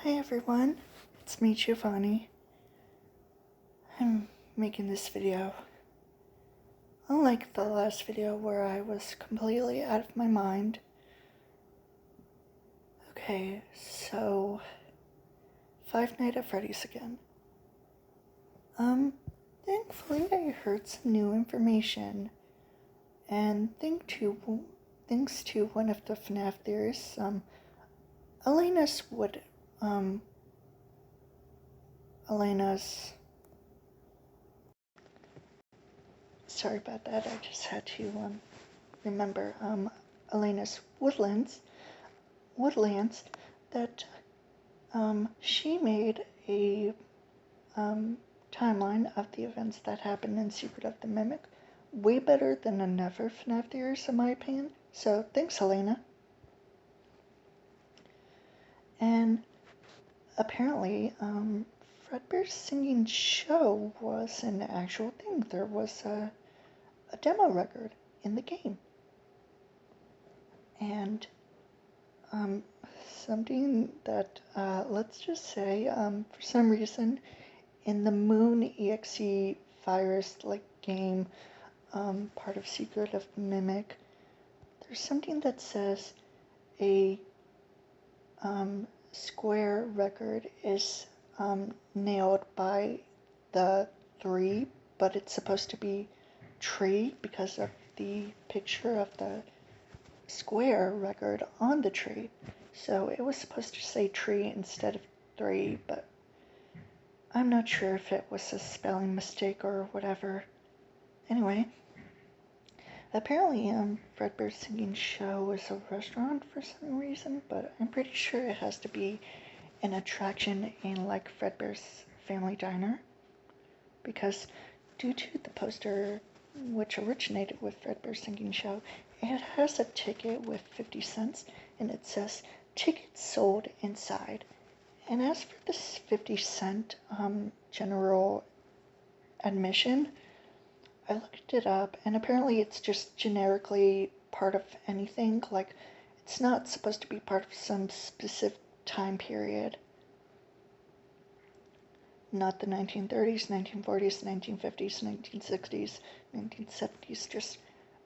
Hi everyone, it's me Giovanni. I'm making this video. Unlike the last video where I was completely out of my mind. Okay, so Five Nights at Freddy's again. Thankfully I heard some new information. And thanks to one of the Fnaf theorists, sorry about that, I just had to, remember, Elena's Woodlands, that, she made a, timeline of the events that happened in Secret of the Mimic way better than another FNAF theorist, in my opinion. So, thanks, Helena. And apparently, Fredbear's singing show was an actual thing. There was a demo record in the game. And something that, let's just say, for some reason, in the Moon EXE virus-like game, part of Secret of the Mimic, there's something that says a square record is nailed by the 3, but it's supposed to be tree because of the picture of the square record on the tree. So it was supposed to say tree instead of 3, but I'm not sure if it was a spelling mistake or whatever. Anyway, apparently Fredbear's Singing Show is a restaurant for some reason, but I'm pretty sure it has to be an attraction in like Fredbear's Family Diner, because due to the poster, which originated with Fredbear's Singing Show, it has a ticket with 50 cents, and it says, "Tickets sold inside." And as for this 50-cent general admission, I looked it up, and apparently it's just generically part of anything. Like, it's not supposed to be part of some specific time period. Not the 1930s, 1940s, 1950s, 1960s, 1970s, just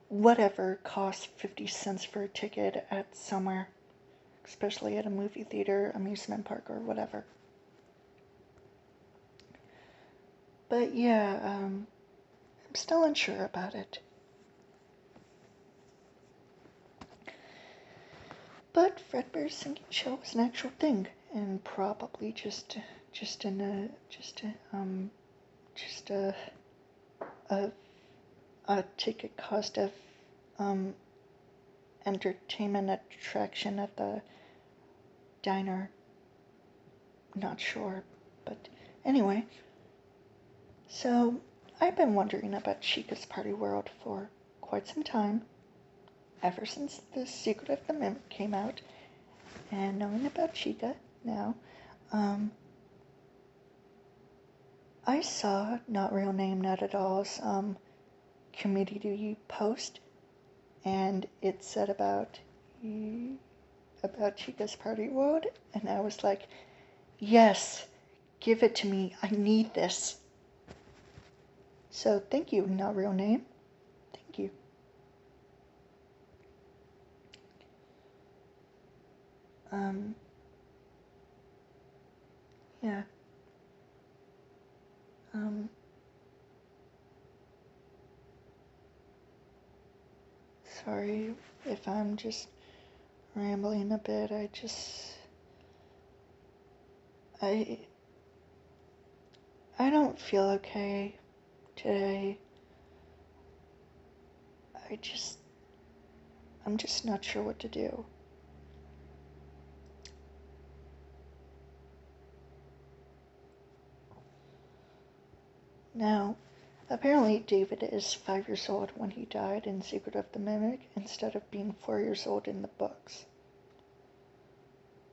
whatever costs 50 cents for a ticket at somewhere, especially at a movie theater, amusement park, or whatever. But yeah, I'm still unsure about it. But Fredbear's Singing Show was an actual thing, and probably just a ticket cost of entertainment attraction at the diner. Not sure, but anyway. So I've been wondering about Chica's Party World for quite some time, ever since The Secret of the Mimic came out, and knowing about Chica now, I saw Not Real Name, Not at All's community post, and it said about Chica's Party World, and I was like, yes, give it to me, I need this. So thank you, Not Real Name. Thank you. Yeah. Sorry if I'm just rambling a bit. I don't feel okay today. I'm just not sure what to do. Now, apparently David is 5 years old when he died in Secret of the Mimic instead of being 4 years old in the books.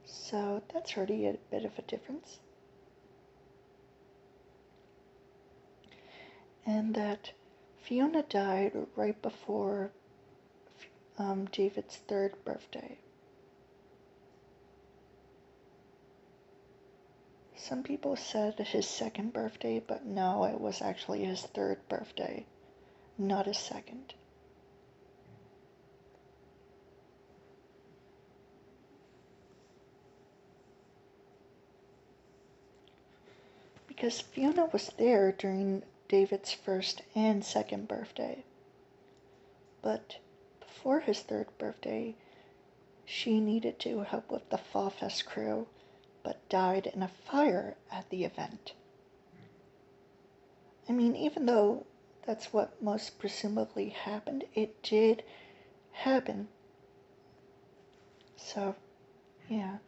So that's already a bit of a difference. And that Fiona died right before David's 3rd birthday. some people said his second birthday, but no, it was actually his third birthday, not his second. Because Fiona was there during David's first and second birthday. But before his third birthday, she needed to help with the Fall Fest crew, but died in a fire at the event. I mean, even though that's what most presumably happened, it did happen. So, yeah.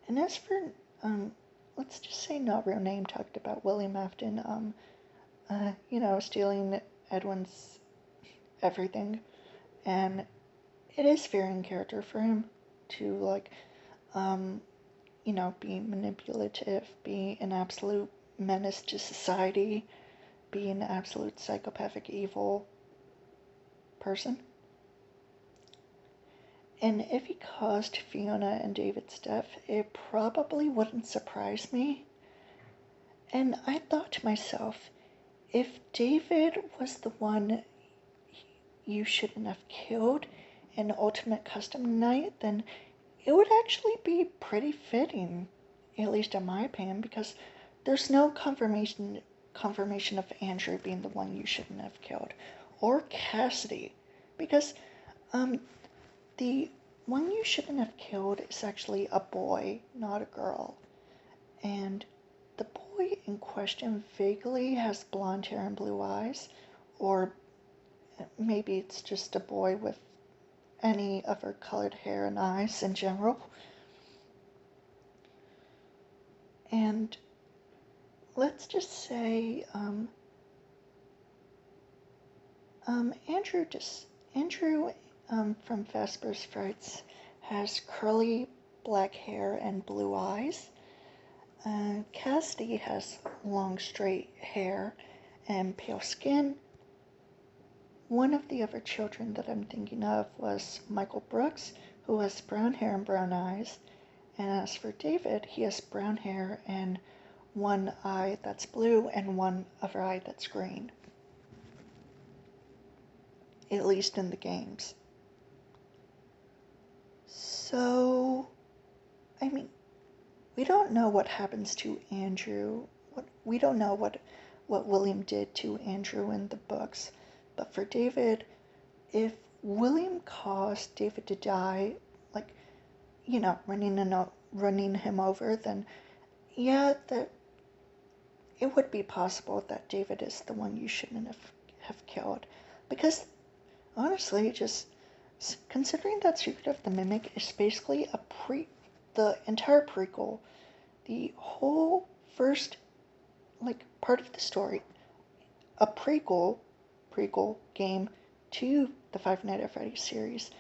And as for, let's just say not real name talked about William Afton, stealing Edwin's everything. And it is very in character for him to, be manipulative, be an absolute menace to society, be an absolute psychopathic evil person. And if he caused Fiona and David's death, it probably wouldn't surprise me. And I thought to myself, if David was the one you shouldn't have killed in Ultimate Custom Night, then it would actually be pretty fitting, at least in my opinion, because there's no confirmation of Andrew being the one you shouldn't have killed, or Cassidy, because the one you shouldn't have killed is actually a boy, not a girl. And the boy in question vaguely has blonde hair and blue eyes, or maybe it's just a boy with any other colored hair and eyes in general. And let's just say Andrew from Vesper's Frights has curly black hair and blue eyes. Cassidy has long straight hair and pale skin. One of the other children that I'm thinking of was Michael Brooks, who has brown hair and brown eyes. And as for David, he has brown hair and one eye that's blue and one other eye that's green. At least in the games. So, I mean, we don't know what happens to Andrew. We don't know what William did to Andrew in the books. But for David, if William caused David to die, running him over, then yeah, that it would be possible that David is the one you shouldn't have killed. Because honestly, just considering that Secret of the Mimic is basically the entire prequel, the whole first part of the story, a prequel game to the Five Nights at Freddy's series,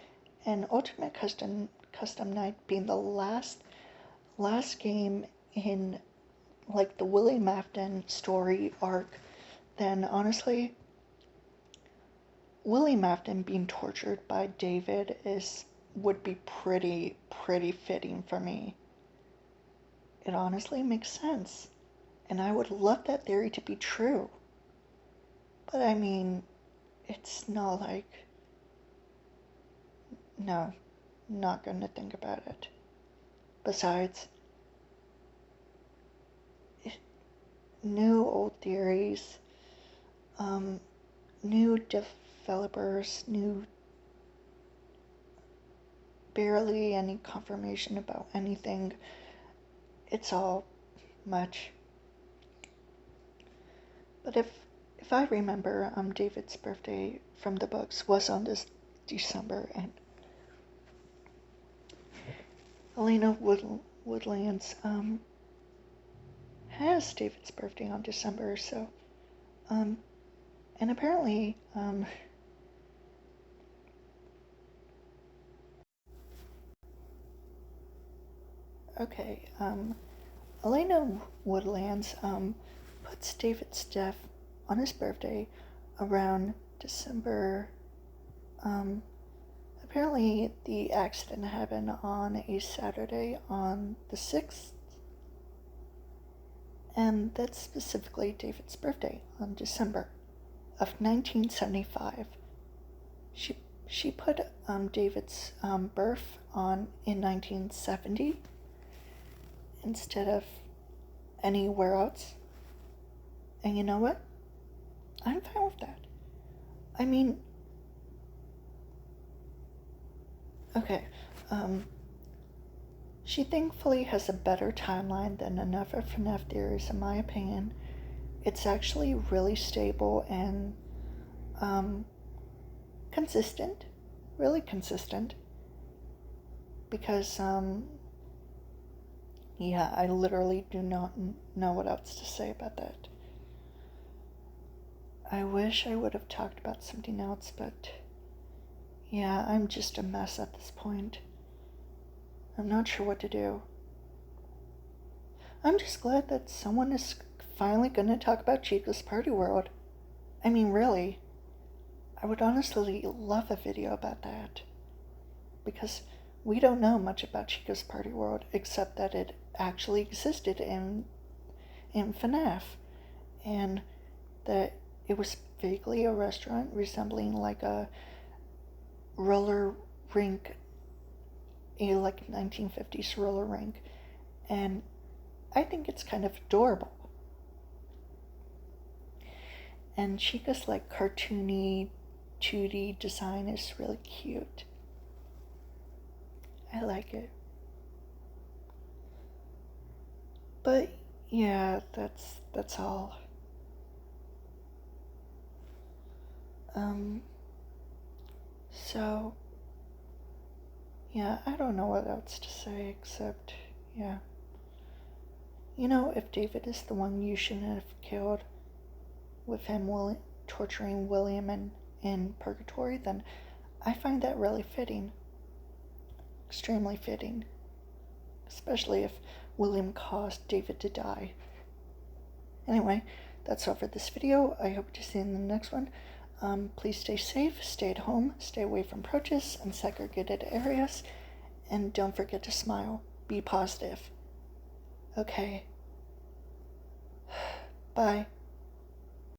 and Ultimate Custom Night being the last game in the William Afton story arc, then honestly, William Afton being tortured by David would be pretty fitting for me. It honestly makes sense, and I would love that theory to be true. But I mean, it's not no, not gonna think about it. Besides, new old theories, new developers, barely any confirmation about anything. It's all much. But if I remember, David's birthday from the books was on this December, and Elena Woodlands has David's birthday on December, so and apparently okay, Elena Woodlands puts David's death on his birthday around December. Apparently the accident happened on a Saturday on the 6th. And that's specifically David's birthday on December of 1975. She put David's birth on in 1970 instead of anywhere else. And you know what? I'm fine with that. I mean, okay, she thankfully has a better timeline than enough of Fnaf theories, in my opinion. It's actually really stable and consistent, really consistent, because yeah, I literally do not know what else to say about that. I wish I would have talked about something else, but yeah, I'm just a mess at this point. I'm not sure what to do. I'm just glad that someone is finally going to talk about Chico's Party World. I mean, really, I would honestly love a video about that. Because we don't know much about Chico's Party World except that it actually existed in Fnaf. And that it was vaguely a restaurant resembling like a roller rink, a like 1950s roller rink, and I think it's kind of adorable. And Chica's like cartoony 2D design is really cute. I like it. But yeah, that's all. So yeah, I don't know what else to say except, yeah. You know, if David is the one you shouldn't have killed, with him torturing William in purgatory, then I find that really fitting. Extremely fitting. Especially if William caused David to die. Anyway, that's all for this video. I hope to see you in the next one. Please stay safe, stay at home, stay away from protests and segregated areas, and don't forget to smile. Be positive. Okay. Bye.